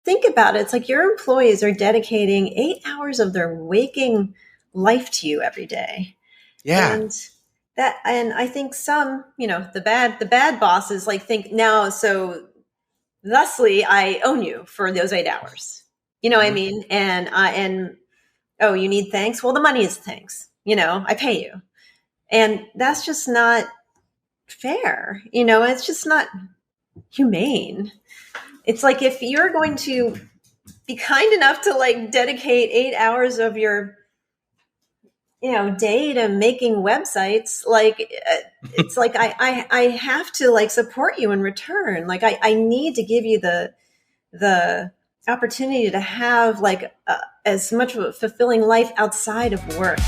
think about it, it's like your employees are dedicating 8 hours of their waking life to you every day. Yeah. And I think some, the bad bosses like think now, so thusly I own you for those 8 hours. You know what I mean? And oh, you need thanks? Well, the money is thanks. I pay you. And that's just not fair. It's just not humane. It's like if you're going to be kind enough to like dedicate 8 hours of your day to making websites, like it's like I have to like support you in return. Like I need to give you the opportunity to have like as much of a fulfilling life outside of work.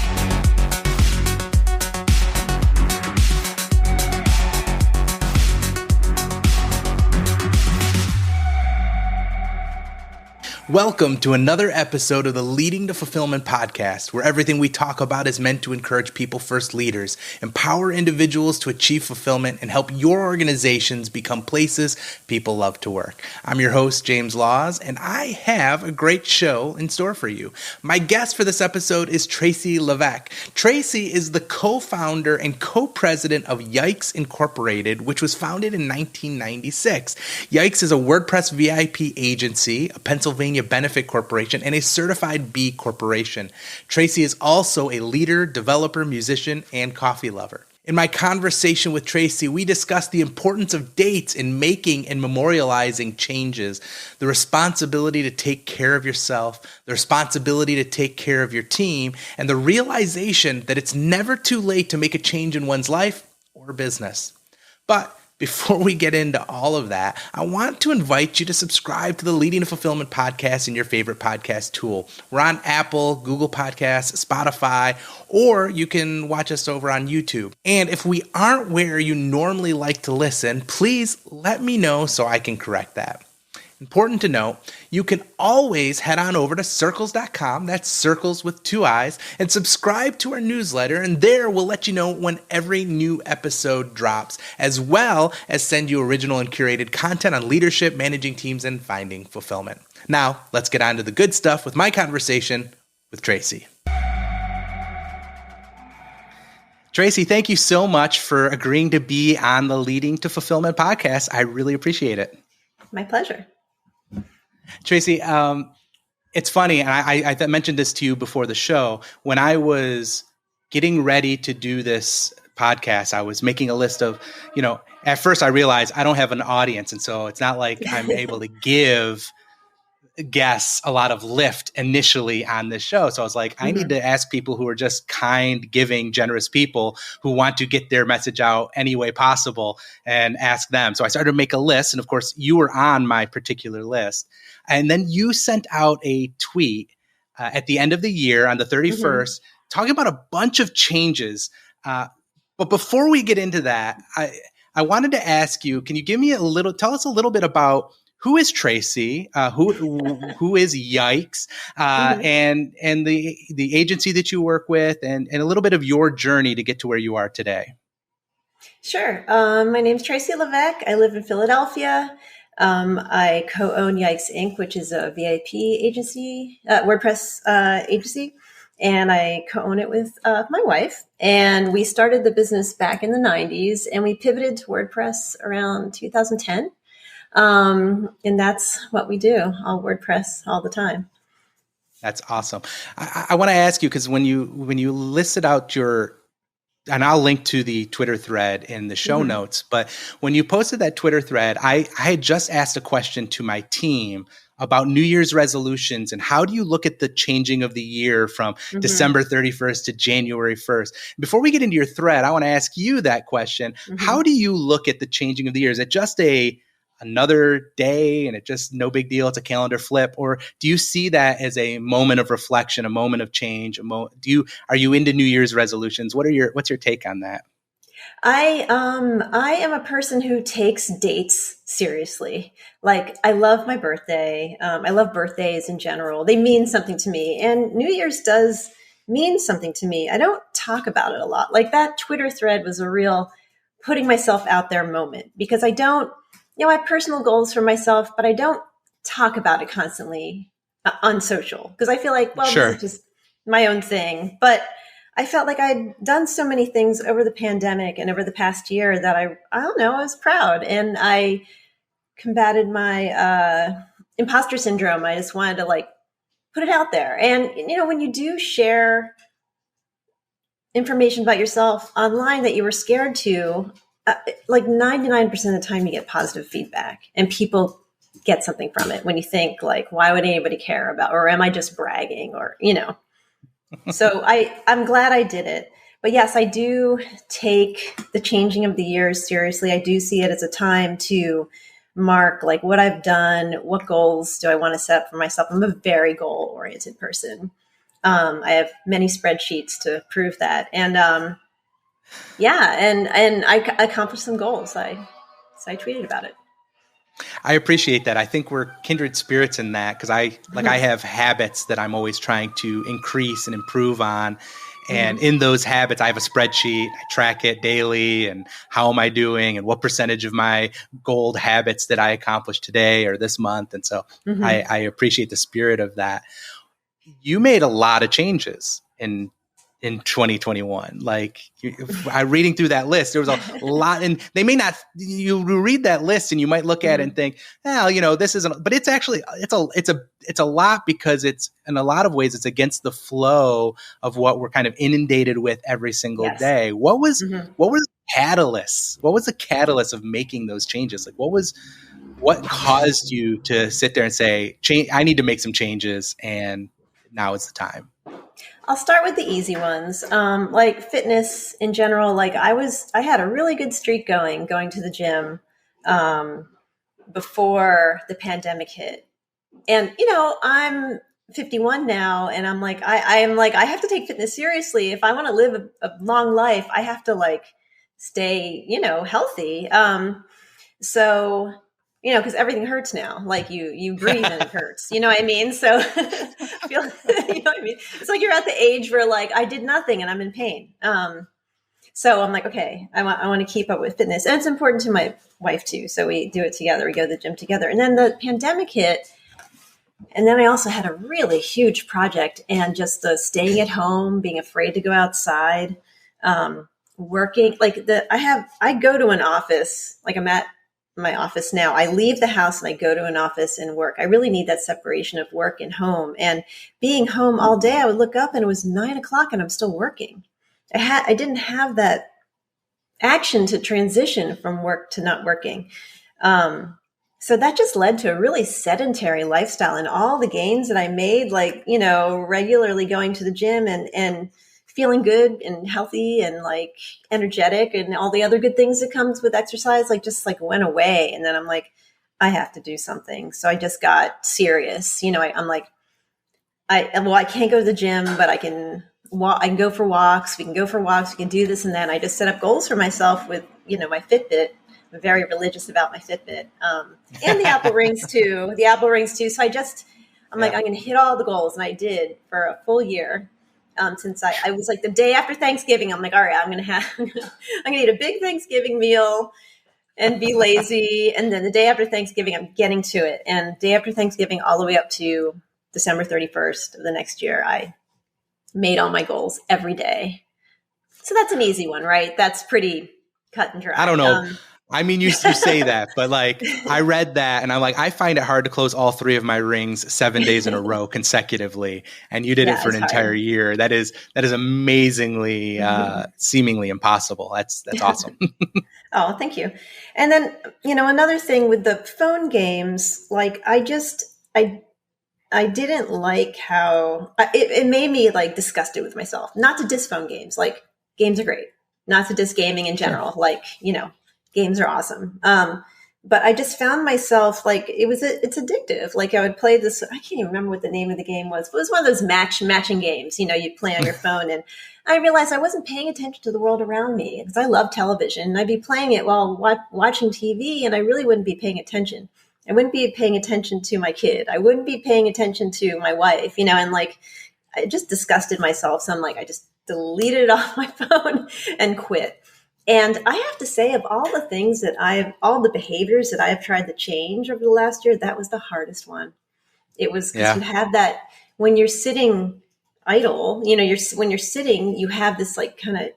Welcome to another episode of the Leading to Fulfillment podcast, where everything we talk about is meant to encourage people-first leaders, empower individuals to achieve fulfillment, and help your organizations become places people love to work. I'm your host, James Laws, and I have a great show in store for you. My guest for this episode is Tracy Levesque. Tracy is the co-founder and co-president of Yikes Incorporated, which was founded in 1996. Yikes is a WordPress VIP agency, a Pennsylvania benefit corporation, and a certified B corporation. Tracy is also a leader, developer, musician, and coffee lover. In my conversation with Tracy, we discussed the importance of dates in making and memorializing changes, the responsibility to take care of yourself, the responsibility to take care of your team, and the realization that it's never too late to make a change in one's life or business. But before we get into all of that, I want to invite you to subscribe to the Leading to Fulfillment podcast in your favorite podcast tool. We're on Apple, Google Podcasts, Spotify, or you can watch us over on YouTube. And if we aren't where you normally like to listen, please let me know so I can correct that. Important to note, you can always head on over to circles.com, that's circles with 2 I's, and subscribe to our newsletter, and there we'll let you know when every new episode drops, as well as send you original and curated content on leadership, managing teams, and finding fulfillment. Now, let's get on to the good stuff with my conversation with Tracy. Tracy, thank you so much for agreeing to be on the Leading to Fulfillment podcast. I really appreciate it. My pleasure. Tracy, it's funny, and I mentioned this to you before the show. When I was getting ready to do this podcast, I was making a list of, at first I realized I don't have an audience. And so it's not like I'm able to give guests a lot of lift initially on this show. So I was like, I need to ask people who are just kind, giving, generous people who want to get their message out any way possible and ask them. So I started to make a list. And of course, you were on my particular list. And then you sent out a tweet at the end of the year on the 31st, talking about a bunch of changes. But before we get into that, I wanted to ask you, can you tell us a little bit about who is Tracy? Who is Yikes? And the agency that you work with, and a little bit of your journey to get to where you are today. Sure. My name is Tracy Levesque. I live in Philadelphia. I co-own Yikes Inc., which is a VIP agency, WordPress agency, and I co-own it with my wife. And we started the business back in the 90s, and we pivoted to WordPress around 2010. And that's what we do, all WordPress all the time. That's awesome. I want to ask you, because when you listed out and I'll link to the Twitter thread in the show notes, but when you posted that Twitter thread, I had just asked a question to my team about New Year's resolutions and how do you look at the changing of the year from December 31st to January 1st. Before we get into your thread, I want to ask you that question. How do you look at the changing of the year? Is it just another day and it just no big deal, it's a calendar flip? Or do you see that as a moment of reflection, a moment of change? Are you into New Year's resolutions? What's your take on that? I am a person who takes dates seriously. Like, I love my birthday. I love birthdays in general. They mean something to me, and New Year's does mean something to me. I don't talk about it a lot. Like, that Twitter thread was a real putting myself out there moment, because I have personal goals for myself, but I don't talk about it constantly on social, because I feel like, well, this Sure. is just my own thing. But I felt like I'd done so many things over the pandemic and over the past year that I don't know, I was proud, and I combated my imposter syndrome. I just wanted to like put it out there. And, when you do share information about yourself online that you were scared to, like 99% of the time you get positive feedback and people get something from it when you think like, why would anybody care about, or am I just bragging, or, so I'm glad I did it. But yes, I do take the changing of the years seriously. I do see it as a time to mark like what I've done, what goals do I want to set up for myself. I'm a very goal oriented person. I have many spreadsheets to prove that. And yeah, and I accomplished some goals. So I tweeted about it. I appreciate that. I think we're kindred spirits in that, because I have habits that I'm always trying to increase and improve on. And in those habits, I have a spreadsheet. I track it daily, and how am I doing, and what percentage of my gold habits did I accomplish today or this month. And so I appreciate the spirit of that. You made a lot of changes in 2021. Like, I reading through that list, there was a lot, and they may not, you read that list and you might look at it and think, well, this isn't, but it's actually, it's a lot, because it's, in a lot of ways, it's against the flow of what we're kind of inundated with every single day. What was the catalyst? What was the catalyst of making those changes? Like, what caused you to sit there and say, I need to make some changes, and now is the time? I'll start with the easy ones. Like fitness in general. Like I had a really good streak going to the gym before the pandemic hit. And, I'm 51 now, and I'm like, I have to take fitness seriously. If I want to live a long life, I have to like stay, healthy. So, because everything hurts now. Like you breathe and it hurts. You know what I mean? So, you know what I mean? It's like you're at the age where like I did nothing and I'm in pain. So I'm like, okay, I want to keep up with fitness, and it's important to my wife too. So we do it together. We go to the gym together. And then the pandemic hit, and then I also had a really huge project, and just the staying at home, being afraid to go outside, working like I go to an office, like I'm at my office now. I leave the house and I go to an office and work. I really need that separation of work and home. And being home all day, I would look up and it was 9:00 and I'm still working. I didn't have that action to transition from work to not working. So that just led to a really sedentary lifestyle, and all the gains that I made, like, regularly going to the gym and feeling good and healthy and like energetic and all the other good things that comes with exercise, like just like went away. And then I'm like, I have to do something. So I just got serious. I'm like, I can't go to the gym, but I can walk. I can go for walks. We can go for walks. We can do this and that. And I just set up goals for myself with, my Fitbit. I'm very religious about my Fitbit, and the Apple Rings too. So I'm like, I'm going to hit all the goals. And I did for a full year. Since I was like the day after Thanksgiving, I'm like, all right, I'm going to eat a big Thanksgiving meal and be lazy. And then the day after Thanksgiving, I'm getting to it. And day after Thanksgiving, all the way up to December 31st of the next year, I made all my goals every day. So that's an easy one, right? That's pretty cut and dry. I don't know. I mean, you say that, but like I read that and I'm like, I find it hard to close all 3 of my rings 7 days in a row consecutively. And you did it for an entire year. That is amazingly, seemingly impossible. That's awesome. Oh, thank you. And then, another thing with the phone games, like I didn't like how it made me like disgusted with myself. Not to diss phone games. Like games are great. Not to diss gaming in general. Sure. Like, games are awesome. But I just found myself like it's addictive. Like I would play this. I can't even remember what the name of the game was. But it was one of those matching games. You play on your phone, and I realized I wasn't paying attention to the world around me because I love television. And I'd be playing it while watching TV, and I really wouldn't be paying attention. I wouldn't be paying attention to my kid. I wouldn't be paying attention to my wife. And like I just disgusted myself. So I'm like, I just deleted it off my phone and quit. And I have to say, of all the things that all the behaviors that I've tried to change over the last year, that was the hardest one. It was because you Yeah. have that when you're sitting idle, when you're sitting, you have this like kind of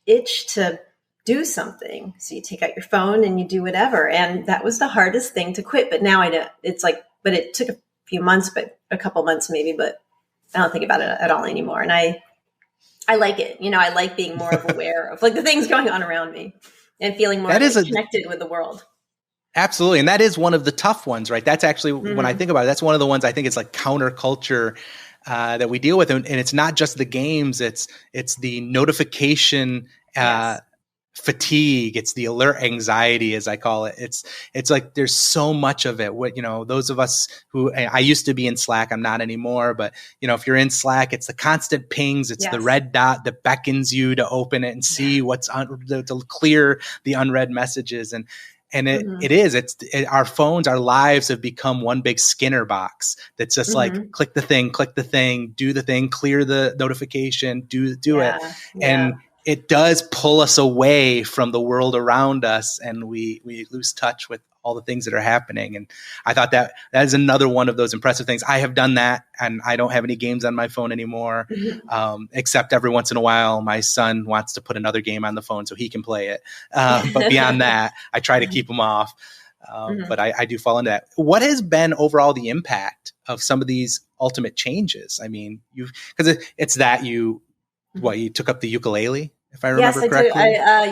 itch to do something. So you take out your phone and you do whatever. And that was the hardest thing to quit. But now I know it's like, but it took a few months, but a couple months maybe, but I don't think about it at all anymore. And I like it. I like being more of aware of like the things going on around me and feeling more That is like a connected with the world. Absolutely. And that is one of the tough ones, right? That's actually, when I Mm-hmm. think about it, that's one of the ones I think is like counterculture that we deal with. And it's not just the games, it's the notification Yes. fatigue, it's the alert anxiety, as I call it. It's like there's so much of it. Those of us who I used to be in Slack, I'm not anymore, but if you're in Slack, it's the constant pings, it's the Yes. red dot that beckons you to open it and see to clear the unread messages. And Mm-hmm. our phones, our lives have become one big Skinner box that's just like Mm-hmm. click the thing, do the thing, clear the notification, do it. Yeah. Yeah. And it does pull us away from the world around us, and we lose touch with all the things that are happening. And I thought that is another one of those impressive things. I have done that, and I don't have any games on my phone anymore, Mm-hmm. except every once in a while, my son wants to put another game on the phone so he can play it. But beyond that, I try to keep him off. Mm-hmm. But I do fall into that. What has been overall the impact of some of these ultimate changes? I mean, because it's that you took up the ukulele, if I Yes, remember I do.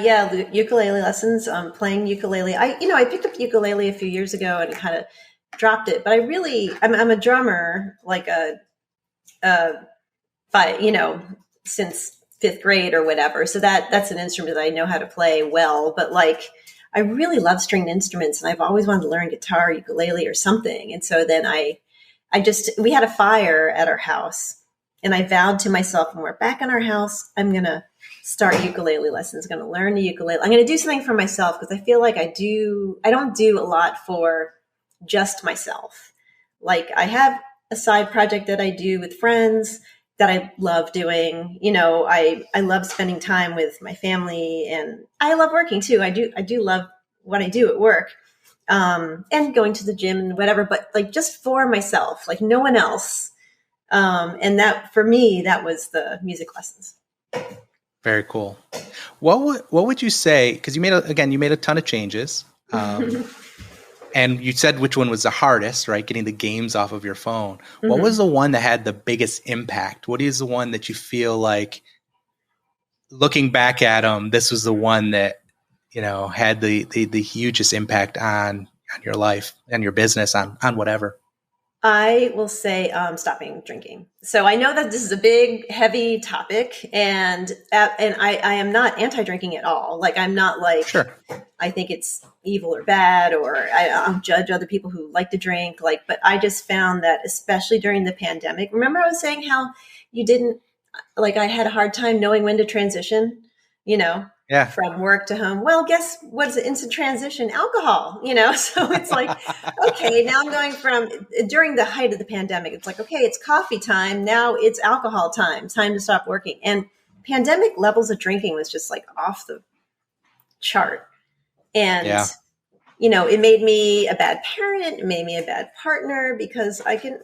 correctly. Ukulele lessons, playing ukulele. I picked up ukulele a few years ago and kind of dropped it, but I'm a drummer, like uh, by, since fifth grade or whatever. So that's an instrument that I know how to play well, but like, I really love stringed instruments and I've always wanted to learn guitar, ukulele or something. And so then we had a fire at our house and I vowed to myself when we're back in our house, I'm going to start ukulele lessons, going to learn the ukulele. I'm going to do something for myself because I feel like I don't do a lot for just myself. Like I have a side project that I do with friends that I love doing. I love spending time with my family and I love working too. I do love what I do at work. And going to the gym and whatever, but like just for myself, like no one else. And that for me, that was the music lessons. Very cool. What would you say? Because you made a ton of changes, and you said which one was the hardest, right? Getting the games off of your phone. What was Mm-hmm. the one that had the biggest impact? What is the one that you feel like, looking back at them, this was the one that had the hugest impact on your life and your business, on whatever? I will say stopping drinking. So I know that this is a big, heavy topic, and I am not anti-drinking at all. Like I'm not like Sure. I think it's evil or bad, or I don't judge other people who like to drink. Like, but I just found that especially during the pandemic. Remember, I was saying how you didn't like. I had a hard time knowing when to transition. You know, Yeah. from work to home. Well, guess what's the instant transition? Alcohol, so it's like, okay, now I'm going from during the height of the pandemic, it's like, okay, it's coffee time. Now it's alcohol time to stop working. And pandemic levels of drinking was just like off the chart. And, Yeah. it made me a bad parent. It made me a bad partner because I can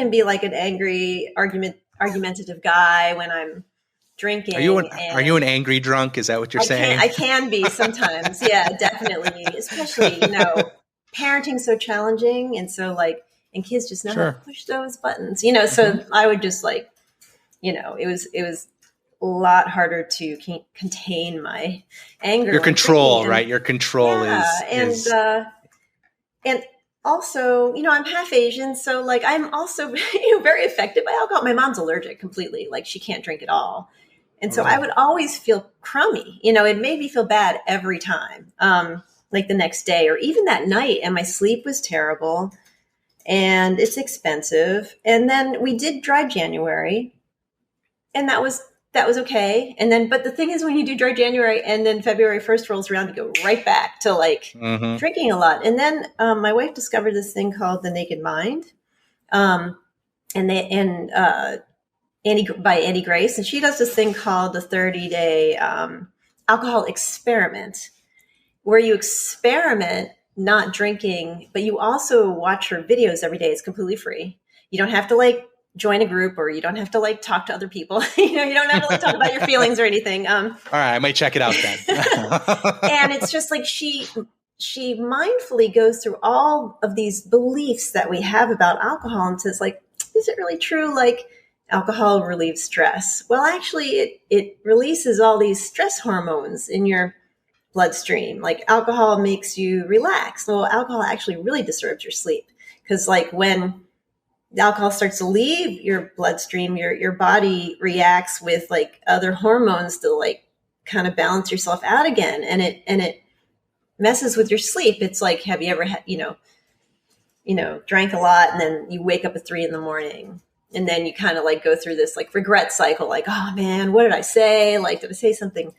be like an angry argumentative guy when I'm Are you drinking. are you an And angry drunk? Is that what you're saying? I can be sometimes. Yeah, definitely. Especially, parenting's so challenging. And so like, and kids just know how to Sure. push those buttons, Hmm. so I would just like, it was a lot harder to contain my anger Your when drinking. control, And right? Your control yeah. And also, I'm half Asian. So like, I'm also, very affected by alcohol. My mom's allergic completely. Like she can't drink at all. And Oh, so I really? would always feel crummy. It made me feel bad every time, like the next day or even that night. And my sleep was terrible and it's expensive. And then we did dry January and that was okay. And then, but the thing is when you do dry January and then February 1st rolls around, you go right back to like Hmm. drinking a lot. And then my wife discovered this thing called the Naked Mind. Um, and Annie Grace, and she does this thing called the 30-day alcohol experiment, where you experiment not drinking, but you also watch her videos every day. It's completely free. You don't have to like join a group, or you don't have to like talk to other people. You don't have to like talk about your feelings or anything. All right, I might check it out then. And it's just like she mindfully goes through all of these beliefs that we have about alcohol and says, like, is it really true? Like, alcohol relieves stress. Well, actually, it releases all these stress hormones in your bloodstream. Like, alcohol makes you relax. Well, alcohol actually really disturbs your sleep, because like when the alcohol starts to leave your bloodstream, your body reacts with like other hormones to like kind of balance yourself out again, and it messes with your sleep. It's like, have you ever had, drank a lot and then you wake up at 3 a.m. and then you kind of like go through this like regret cycle, like, oh man, what did I say? Like, did I say something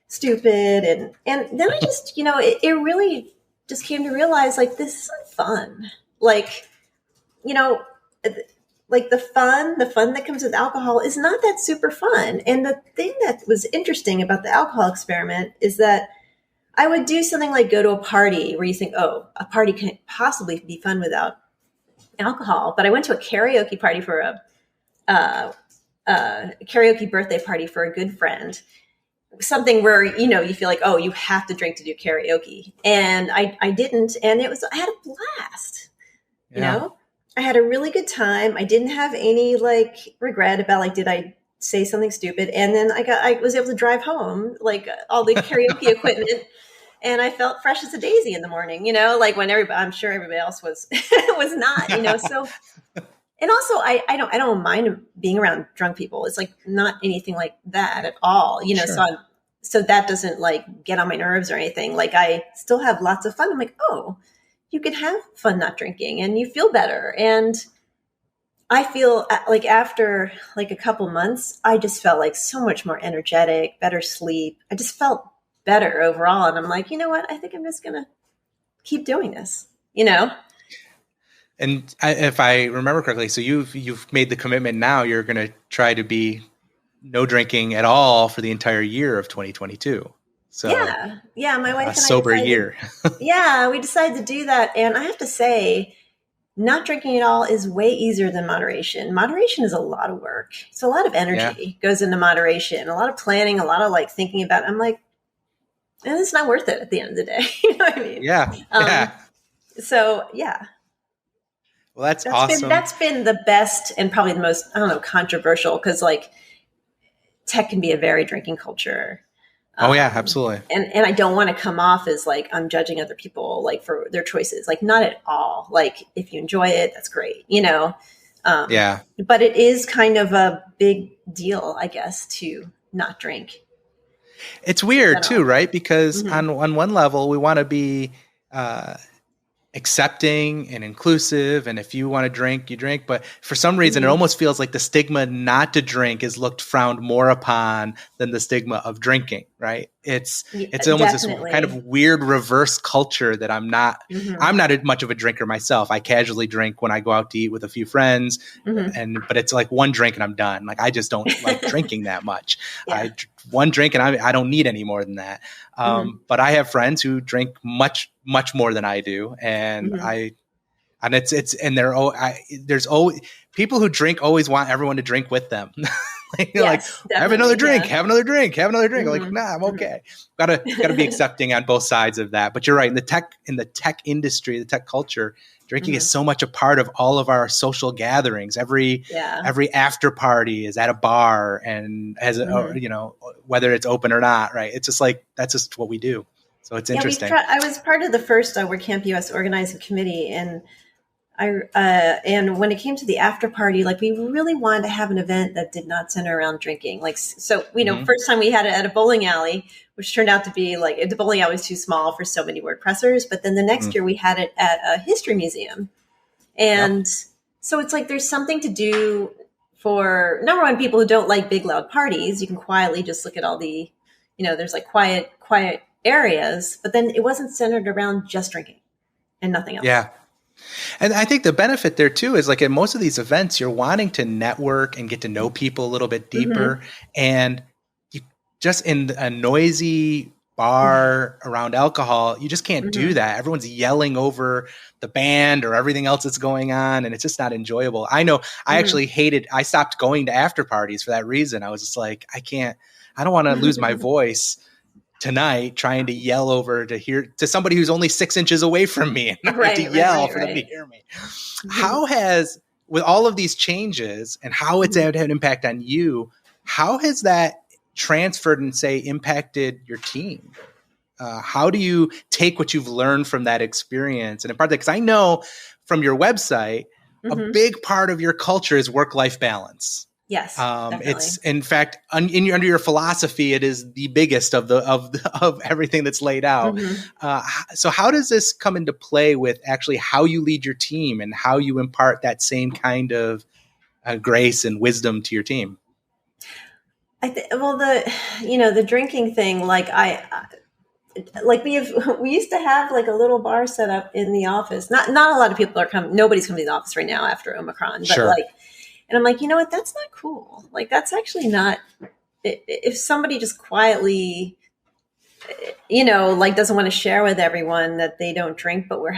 stupid? And then I just, it really just came to realize, like, this isn't fun. Like, like the fun that comes with alcohol is not that super fun. And the thing that was interesting about the alcohol experiment is that I would do something like go to a party where you think, oh, a party can't possibly be fun without alcohol. But I went to a karaoke party for a karaoke birthday party for a good friend. Something where, you feel like, oh, you have to drink to do karaoke. And I didn't. And I had a blast, I had a really good time. I didn't have any like regret about like, did I say something stupid? And then I was able to drive home, like all the karaoke equipment, and I felt fresh as a daisy in the morning, like when I'm sure everybody else was, was not, so. And also I don't mind being around drunk people. It's like not anything like that at all, Sure. so that doesn't like get on my nerves or anything. Like, I still have lots of fun. I'm like, oh, you can have fun not drinking and you feel better. And I feel like after like a couple months, I just felt like so much more energetic, better sleep. I just felt better overall. And I'm like, you know what? I think I'm just going to keep doing this, And if I remember correctly, so you've made the commitment now. You're going to try to be no drinking at all for the entire year of 2022. So yeah, my wife and I sober decided, year. Yeah, we decided to do that. And I have to say, not drinking at all is way easier than moderation. Moderation is a lot of work. It's a lot of energy goes into moderation, a lot of planning, a lot of like thinking about it. I'm like, and it's not worth it at the end of the day. You know what I mean? Yeah. So yeah. Well, that's awesome. That's been the best and probably the most, I don't know, controversial, because like tech can be a very drinking culture. Oh yeah, absolutely. And I don't want to come off as like I'm judging other people like for their choices. Like, not at all. Like, if you enjoy it, that's great, Yeah. But it is kind of a big deal, I guess, to not drink. It's weird too, right? Because Mm-hmm. on one level, we want to be accepting and inclusive, and if you want to drink, you drink. But for some reason, it almost feels like the stigma not to drink is looked frowned more upon than the stigma of drinking, right? It's almost Definitely. this kind of weird reverse culture that I'm not much of a drinker myself. I casually drink when I go out to eat with a few friends, but it's like one drink and I'm done. Like, I just don't like drinking that much. Yeah. One drink and I don't need any more than that. But I have friends who drink much more than I do, and there's always people who drink always want everyone to drink with them. Like, have another drink, have another drink, have another drink. Like, nah, I'm okay. Gotta be accepting on both sides of that. But you're right, in the tech industry, the tech culture, drinking is so much a part of all of our social gatherings. Every after party is at a bar and has whether it's open or not, right? It's just like, that's just what we do. So it's interesting. I was part of the first WordCamp US organizing committee, and and when it came to the after party, like, we really wanted to have an event that did not center around drinking. Like, so, first time we had it at a bowling alley, which turned out to be like, the bowling alley was too small for so many word pressers. But then the next year we had it at a history museum. And so it's like, there's something to do for, number one, people who don't like big, loud parties. You can quietly just look at all the, there's like quiet areas, but then it wasn't centered around just drinking and nothing else. Yeah. And I think the benefit there too is, like, at most of these events, you're wanting to network and get to know people a little bit deeper. And just in a noisy bar around alcohol, you just can't do Mhm. that. Everyone's yelling over the band or everything else that's going on, and it's just not enjoyable. I know I actually Mhm. I stopped going to after parties for that reason. I was just like, I don't want to lose my voice tonight trying to yell over to somebody who's only 6 inches away from me and I have to Right, right, yell right, for them to right. hear me. Mhm. How has, with all of these changes and how it's Mhm. had an impact on you, how has that transferred and say impacted your team? How do you take what you've learned from that experience and impart that? Because I know from your website, a Mhm. big part of your culture is work-life balance. Yes, It's definitely. in fact under your philosophy, it is the biggest of everything that's laid out. Mhm. So how does this come into play with actually how you lead your team and how you impart that same kind of grace and wisdom to your team? Well, the drinking thing, like we used to have like a little bar set up in the office. Not a lot of people are coming. Nobody's coming to the office right now after Omicron, but Sure. like, and I'm like, you know what? That's not cool. Like, that's actually not. If somebody just quietly, like doesn't want to share with everyone that they don't drink, but or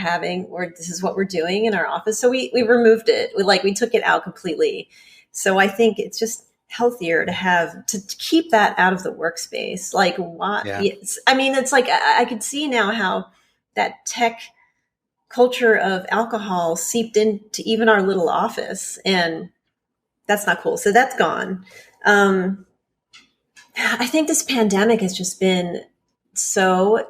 this is what we're doing in our office. So we removed it. We took it out completely. So I think it's just healthier to keep that out of the workspace. Like, why? Yeah. Yes. I mean, it's like, I could see now how that tech culture of alcohol seeped into even our little office, and that's not cool. So that's gone. Um, I think this pandemic has just been so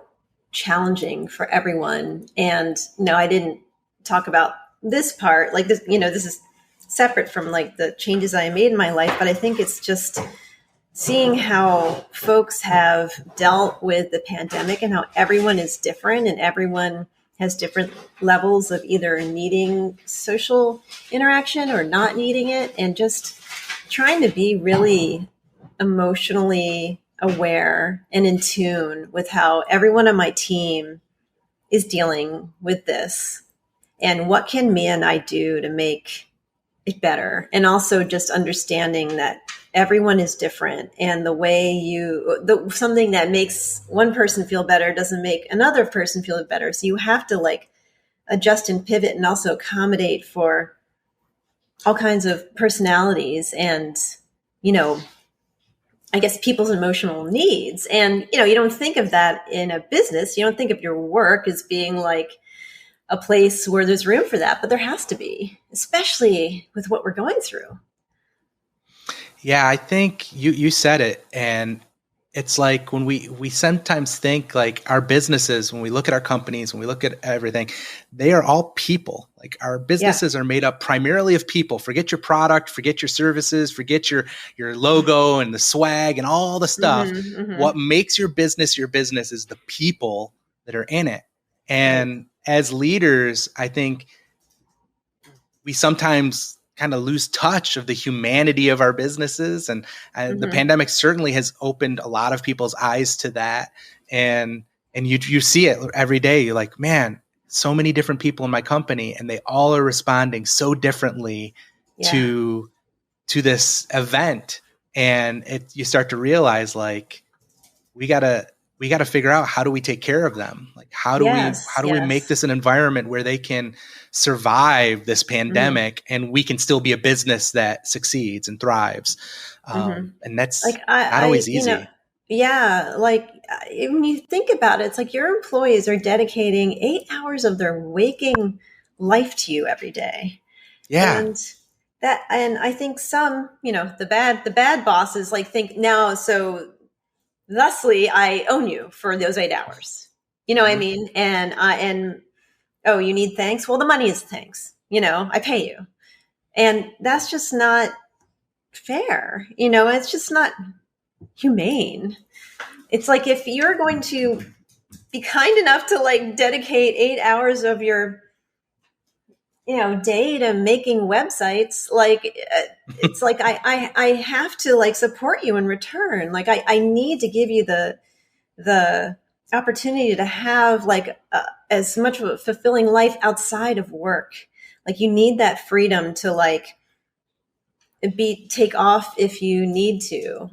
challenging for everyone. And no, I didn't talk about this part. Like this, this is separate from like the changes I made in my life, but I think it's just seeing how folks have dealt with the pandemic and how everyone is different and everyone has different levels of either needing social interaction or not needing it, and just trying to be really emotionally aware and in tune with how everyone on my team is dealing with this, and what can me and I do to make it better. And also just understanding that everyone is different, and something that makes one person feel better doesn't make another person feel better. So you have to like adjust and pivot and also accommodate for all kinds of personalities and, you know, I guess people's emotional needs. And, you don't think of that in a business. You don't think of your work as being like a place where there's room for that, but there has to be, especially with what we're going through. Yeah, I think you said it, and it's like when we sometimes think like our businesses, when we look at our companies, when we look at everything, they are all people. Like our Yeah. businesses are made up primarily of people. Forget your product, forget your services, forget your logo and the swag and all the stuff. Mm-hmm, What mm-hmm. makes your business is the people that are in it. Right. And as leaders, I think we sometimes kind of lose touch of the humanity of our businesses, and the Mm-hmm. pandemic certainly has opened a lot of people's eyes to that. And you see it every day. You're like, man, so many different people in my company, and they all are responding so differently Yeah. to this event. And you start to realize like we gotta we gotta figure out, how do we take care of them? Like Yes. how do we make Yes. this an environment where they can survive this Mm-hmm. pandemic and we can still be a business that succeeds and thrives? Mm-hmm. And that's Like not always easy. yeah, like when you think about it, it's like your employees are dedicating 8 hours of their waking life to you every day. Yeah. And and I think some, the bad bosses like think now, so thusly I own you for those 8 hours. You know what I Mhm. mean? And oh, you need thanks? Well, the money is thanks. I pay you. And that's just not fair. It's just not humane. It's like, if you're going to be kind enough to like dedicate 8 hours of your day to making websites, like it's like I have to like support you in return. Like I need to give you the opportunity to have like as much of a fulfilling life outside of work. Like you need that freedom to like take off if you need to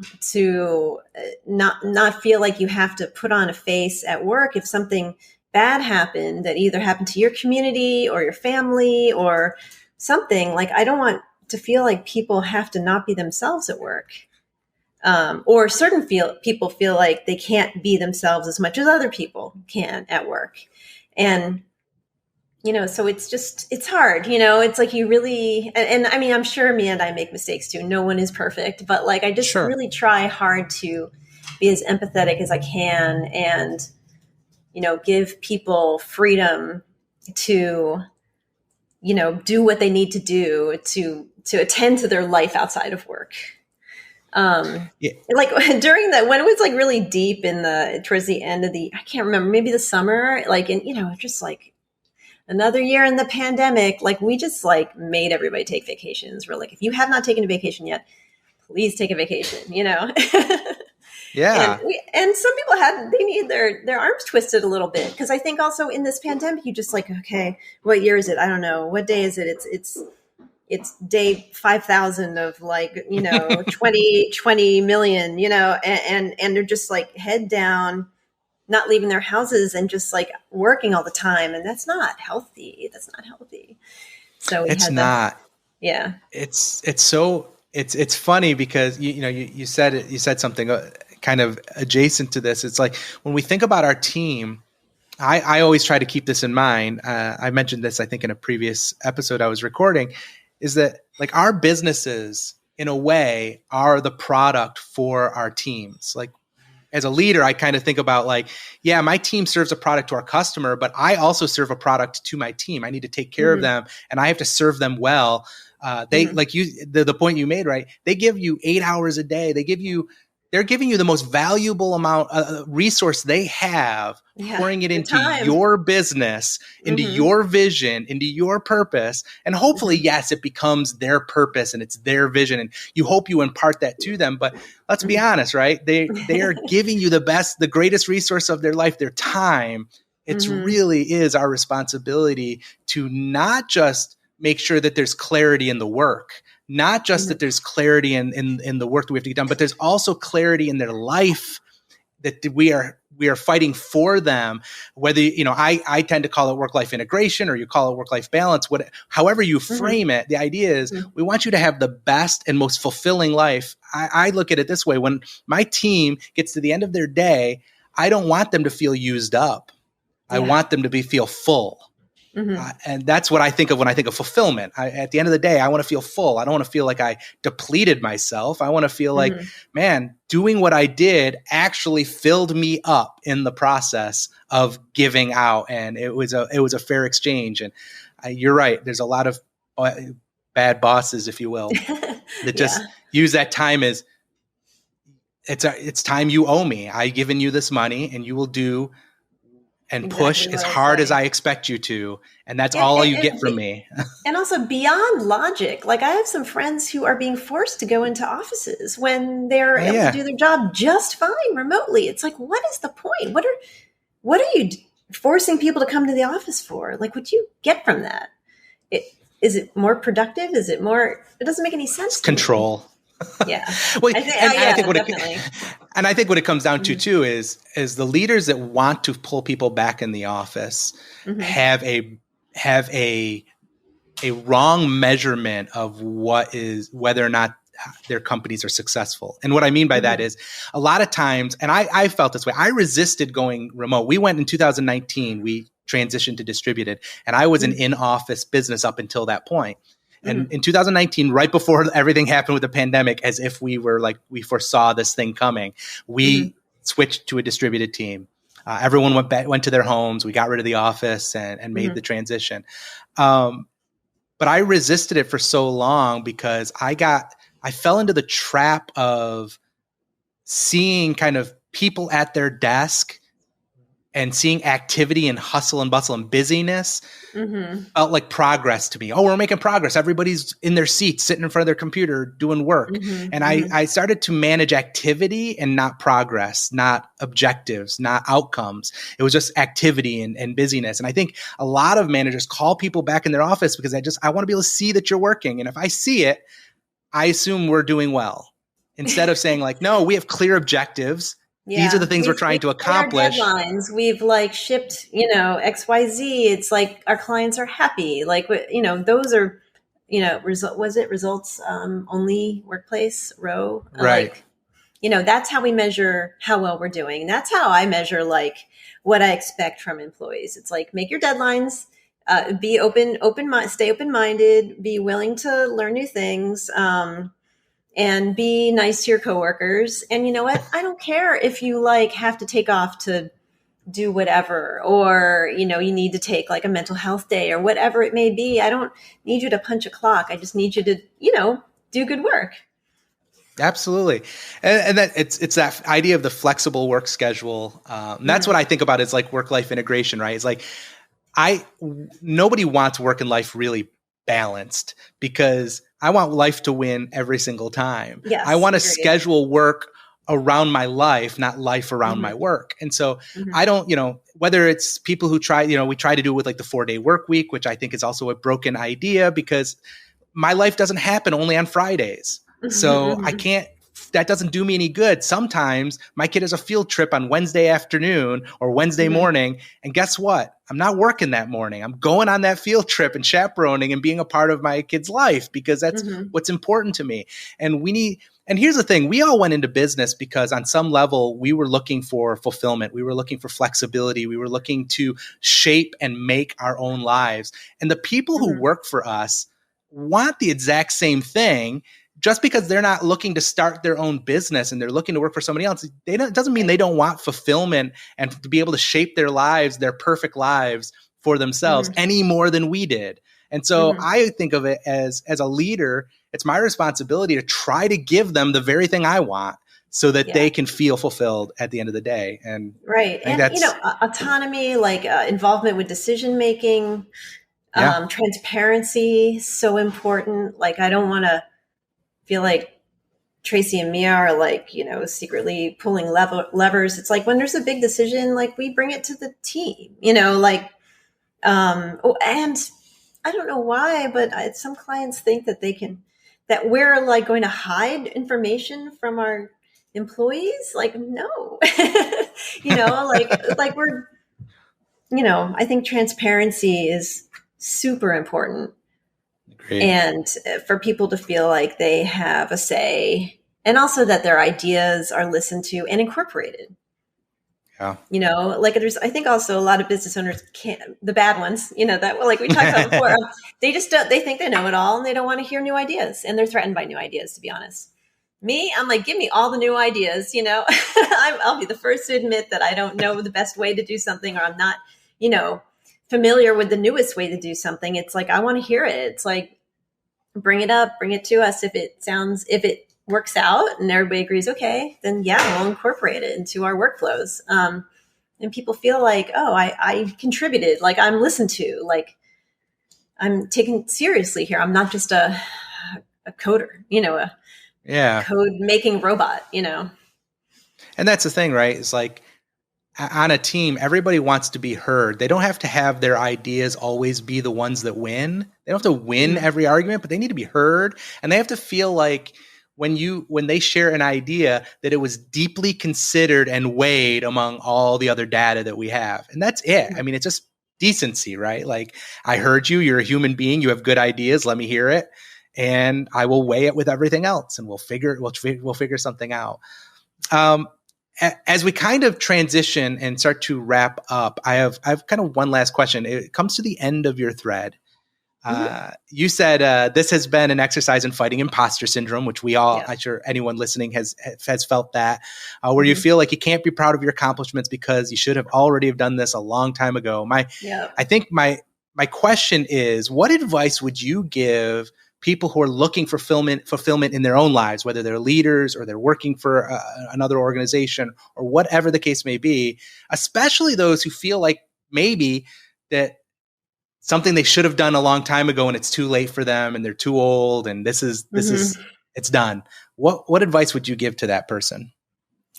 not feel like you have to put on a face at work if something bad happened that either happened to your community or your family or something. Like, I don't want to feel like people have to not be themselves at work. Or certain people feel like they can't be themselves as much as other people can at work. And so it's hard, it's like you really, and I mean, I'm sure me and I make mistakes too. No one is perfect, but like, I just Sure. really try hard to be as empathetic as I can and, give people freedom to, do what they need to do to attend to their life outside of work. Yeah. Like during that, when it was like really deep towards the end of I can't remember, maybe the summer, like, and, just like, another year in the pandemic, like we just like made everybody take vacations. We're like, if you have not taken a vacation yet, please take a vacation, Yeah. And some people they need their arms twisted a little bit. Cause I think also in this pandemic, you just like, okay, what year is it? I don't know. What day is it? It's day 5,000 of like, 20 million, and they're just like head down, not leaving their houses and just like working all the time. And that's not healthy. So we It's had not. yeah. It's funny because you said something kind of adjacent to this. It's like when we think about our team, I always try to keep this in mind. I mentioned this, I think, in a previous episode I was recording, is that like our businesses in a way are the product for our teams. Like, as a leader, I kind of think about like, yeah, my team serves a product to our customer, but I also serve a product to my team. I need to take care of them and I have to serve them well. Like the point you made, right? They give you 8 hours a day. They're giving you the most valuable amount resource they have, pouring it into your business, into your vision, into your purpose. And hopefully, yes, it becomes their purpose and it's their vision. And you hope you impart that to them. But let's be honest, right? They are giving you the greatest resource of their life, their time. It really is our responsibility to not just make sure that there's clarity in the work, not just that there's clarity in the work that we have to get done, but there's also clarity in their life that we are fighting for them. Whether, I tend to call it work-life integration or you call it work-life balance, however you frame it, the idea is we want you to have the best and most fulfilling life. I look at it this way. When my team gets to the end of their day, I don't want them to feel used up. I want them to feel full. And that's what I think of when I think of fulfillment. At the end of the day, I want to feel full. I don't want to feel like I depleted myself. I want to feel like, man, doing what I did actually filled me up in the process of giving out. And it was a fair exchange. And you're right. There's a lot of bad bosses, if you will, that just use that time as it's time you owe me. I've given you this money and you will do and push as hard as I expect you to. And that's all you get from me. And also beyond logic, like I have some friends who are being forced to go into offices when they're able to do their job just fine remotely. It's like, what is the point? What are you forcing people to come to the office for? Like, what do you get from that? Is it more productive? Is it more, it doesn't make any sense. It's control. Yeah. Well, I think what it comes down to too is the leaders that want to pull people back in the office have a wrong measurement of whether or not their companies are successful. And what I mean by that is a lot of times, and I felt this way, I resisted going remote. We went in 2019, we transitioned to distributed, and I was an in-office business up until that point. And in 2019, right before everything happened with the pandemic, as if we foresaw this thing coming, we switched to a distributed team. Everyone went to their homes. We got rid of the office and made the transition. But I resisted it for so long because I fell into the trap of seeing kind of people at their desk and seeing activity and hustle and bustle and busyness felt like progress to me. Oh, we're making progress. Everybody's in their seats, sitting in front of their computer, doing work. And I started to manage activity and not progress, not objectives, not outcomes. It was just activity and busyness. And I think a lot of managers call people back in their office because I want to be able to see that you're working. And if I see it, I assume we're doing well. Instead of saying like, no, we have clear objectives. These are the Yeah, things we're we've trying to met our accomplish. deadlines. We've like shipped, XYZ. It's like our clients are happy. Like, those are, was it results only workplace row? Right. That's how we measure how well we're doing. And that's how I measure like what I expect from employees. It's like, make your deadlines, be stay open minded, be willing to learn new things. And be nice to your coworkers. And you know what? I don't care if you like have to take off to do whatever, or, you need to take like a mental health day or whatever it may be. I don't need you to punch a clock. I just need you to, do good work. Absolutely. And that it's that idea of the flexible work schedule. And that's what I think about is like work-life integration, right? It's like, nobody wants work and life really balanced because I want life to win every single time. I Yes, want to agreed. schedule work around my life, not life around my work. And so I don't, whether it's people who try, we try to do it with like the 4-day work week, which I think is also a broken idea because my life doesn't happen only on Fridays. So I can't, that doesn't do me any good. Sometimes my kid has a field trip on Wednesday afternoon or Wednesday morning. And guess what? I'm not working that morning. I'm going on that field trip and chaperoning and being a part of my kid's life because that's what's important to me. And and here's the thing, we all went into business because on some level we were looking for fulfillment. We were looking for flexibility. We were looking to shape and make our own lives. And the people who work for us want the exact same thing. Just because they're not looking to start their own business and they're looking to work for somebody else, it doesn't mean they don't want fulfillment and to be able to shape their lives, their perfect lives for themselves any more than we did. And so I think of it as a leader, it's my responsibility to try to give them the very thing I want so that they can feel fulfilled at the end of the day. And right. And, autonomy, like involvement with decision making, transparency, so important. Like, I don't want to feel like Tracy and Mia are like, secretly pulling levers. It's like when there's a big decision, like we bring it to the team, and I don't know why, but some clients think that that we're like going to hide information from our employees. Like, no, like we're, I think transparency is super important. Great. And for people to feel like they have a say and also that their ideas are listened to and incorporated. Yeah. I think also a lot of business owners the bad ones, that like we talked about before, they just don't, they think they know it all and they don't want to hear new ideas and they're threatened by new ideas, to be honest. Me, I'm like, give me all the new ideas, I'll be the first to admit that I don't know the best way to do something or I'm not, familiar with the newest way to do something. It's like, I want to hear it. It's like, bring it up, bring it to us. If it works out and everybody agrees, okay, then we'll incorporate it into our workflows. And people feel like, oh, I contributed, like I'm listened to, like I'm taken seriously here. I'm not just a coder, a code making robot, And that's the thing, right? It's like, on a team, everybody wants to be heard. They don't have to have their ideas always be the ones that win. They don't have to win every argument, but they need to be heard. And they have to feel like when they share an idea that it was deeply considered and weighed among all the other data that we have. And that's it. I mean, it's just decency, right? Like, I heard you, you're a human being, you have good ideas, let me hear it. And I will weigh it with everything else and we'll figure something out. As we kind of transition and start to wrap up, I have kind of one last question. It comes to the end of your thread. You said this has been an exercise in fighting imposter syndrome, which we all, I'm sure anyone listening has felt that, where you feel like you can't be proud of your accomplishments because you should have already have done this a long time ago. I think my question is, what advice would you give people who are looking for fulfillment in their own lives, whether they're leaders or they're working for another organization or whatever the case may be, especially those who feel like maybe that something they should have done a long time ago and it's too late for them and they're too old and this is it's done. What advice would you give to that person?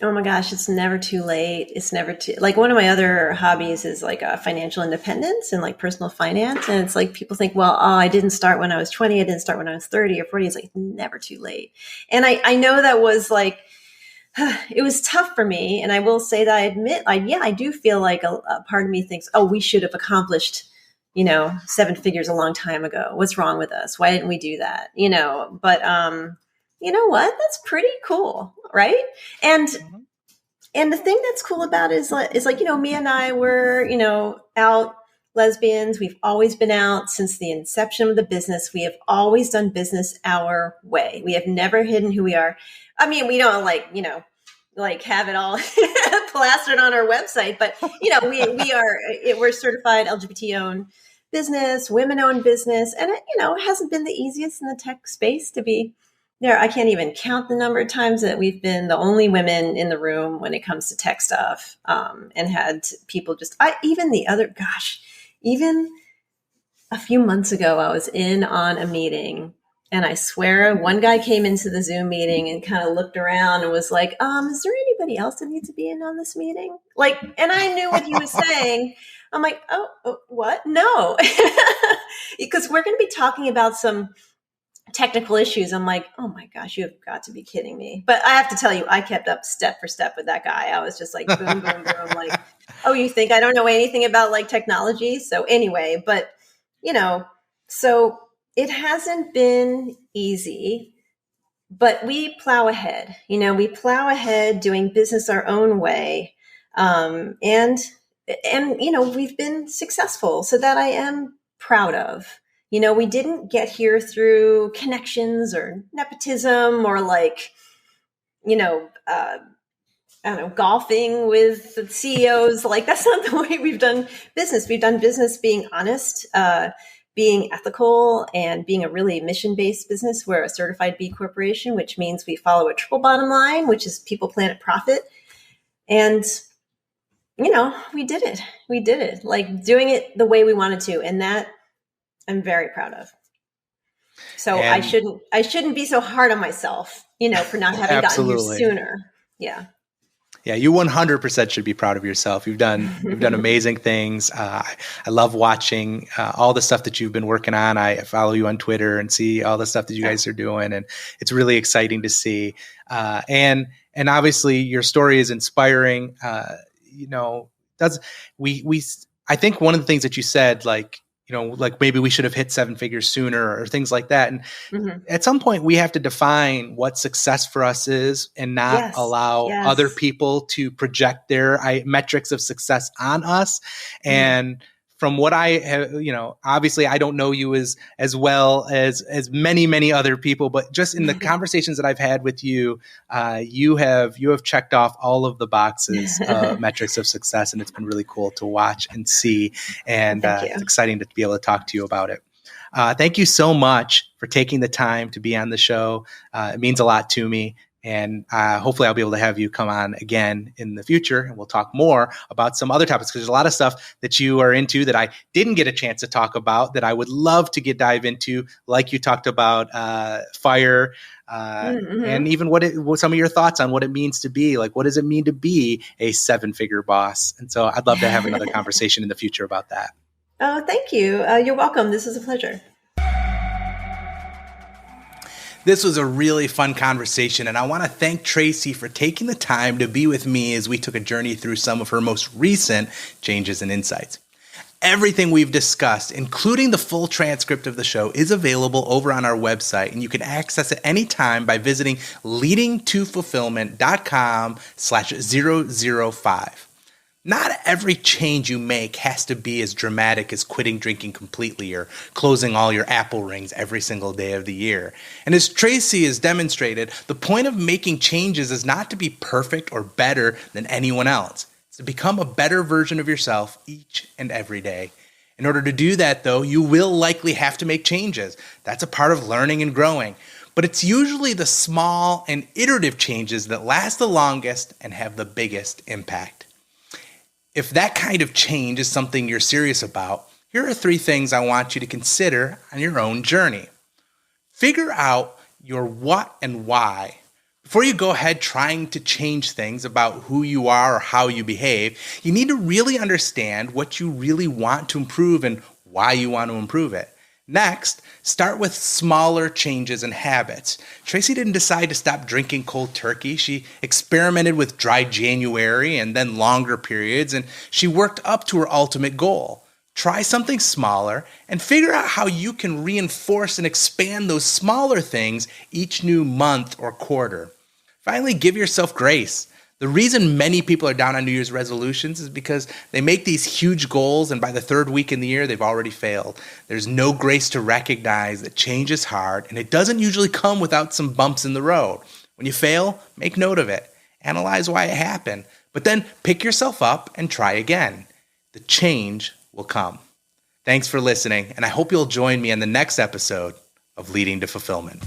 Oh my gosh, it's never too late. It's never too, like, one of my other hobbies is like financial independence and like personal finance. And it's like people think, well, oh, I didn't start when I was 20. I didn't start when I was 30 or 40. It's like never too late. And I know that was like, it was tough for me. And I will say that I admit, I do feel like a part of me thinks, oh, we should have accomplished, seven figures a long time ago. What's wrong with us? Why didn't we do that? But, you know what? That's pretty cool. Right. And Mhm. and the thing that's cool about it is like, me and I were, out lesbians. We've always been out since the inception of the business. We have always done business our way. We have never hidden who we are. I mean, we don't like have it all plastered on our website, but we're certified LGBT owned business, women owned business. And it hasn't been the easiest in the tech space to be there. I can't even count the number of times that we've been the only women in the room when it comes to tech stuff, and had people even a few months ago, I was in on a meeting, and I swear one guy came into the Zoom meeting and kind of looked around and was like, is there anybody else that needs to be in on this meeting? Like, and I knew what he was saying. I'm like, oh, what? No, because we're going to be talking about some technical issues. I'm like, oh my gosh, you have got to be kidding me. But I have to tell you, I kept up step for step with that guy. I was just like, boom, boom, boom. Like, oh, you think I don't know anything about like technology? So anyway, but so it hasn't been easy, but we plow ahead. We plow ahead doing business our own way. And we've been successful. So that I am proud of. We didn't get here through connections or nepotism or like, I don't know, golfing with the CEOs. Like, that's not the way we've done business. We've done business being honest, being ethical, and being a really mission-based business. We're a certified B corporation, which means we follow a triple bottom line, which is people, planet, profit. And, we did it. We did it, like doing it the way we wanted to. And that I'm very proud of. So I And shouldn't be so hard on myself, for not having gotten here absolutely. sooner. Yeah. Yeah, you 100% should be proud of yourself. You've done amazing things. I love watching all the stuff that you've been working on. I follow you on Twitter and see all the stuff that you guys are doing, and it's really exciting to see. And obviously, your story is inspiring. That's we. I think one of the things that you said, like maybe we should have hit seven figures sooner, or things like that, and Mm-hmm. at some point we have to define what success for us is and not Yes. allow Yes. other people to project their metrics of success on us. Mm-hmm. And from what I have, obviously I don't know you as well as many other people, but just in the conversations that I've had with you, you have checked off all of the boxes, metrics of success, and it's been really cool to watch and see. And Thank you. it's exciting to be able to talk to you about it. Thank you so much for taking the time to be on the show. It means a lot to me. And hopefully I'll be able to have you come on again in the future, and we'll talk more about some other topics, because there's a lot of stuff that you are into that I didn't get a chance to talk about that I would love to dive into, like you talked about fire, Mm-hmm. and even what some of your thoughts on what it means to be, like, what does it mean to be a seven-figure boss? And so I'd love to have another conversation in the future about that. Oh, thank you. You're welcome. This is a pleasure. This was a really fun conversation, and I want to thank Tracy for taking the time to be with me as we took a journey through some of her most recent changes and insights. Everything we've discussed, including the full transcript of the show, is available over on our website, and you can access it anytime by visiting leadingtofulfillment.com/005. Not every change you make has to be as dramatic as quitting drinking completely or closing all your Apple rings every single day of the year. And as Tracy has demonstrated, the point of making changes is not to be perfect or better than anyone else. It's to become a better version of yourself each and every day. In order to do that, though, you will likely have to make changes. That's a part of learning and growing. But it's usually the small and iterative changes that last the longest and have the biggest impact. If that kind of change is something you're serious about, here are 3 things I want you to consider on your own journey. Figure out your what and why Before you go ahead trying to change things about who you are or how you behave, you need to really understand what you really want to improve and why you want to improve it. Next, start with smaller changes in habits. Tracy didn't decide to stop drinking cold turkey. She experimented with dry January and then longer periods, and she worked up to her ultimate goal. Try something smaller and figure out how you can reinforce and expand those smaller things each new month or quarter. Finally, give yourself grace. The reason many people are down on New Year's resolutions is because they make these huge goals and by the third week in the year, they've already failed. There's no grace to recognize that change is hard and it doesn't usually come without some bumps in the road. When you fail, make note of it. Analyze why it happened, but then pick yourself up and try again. The change will come. Thanks for listening, and I hope you'll join me in the next episode of Leading to Fulfillment.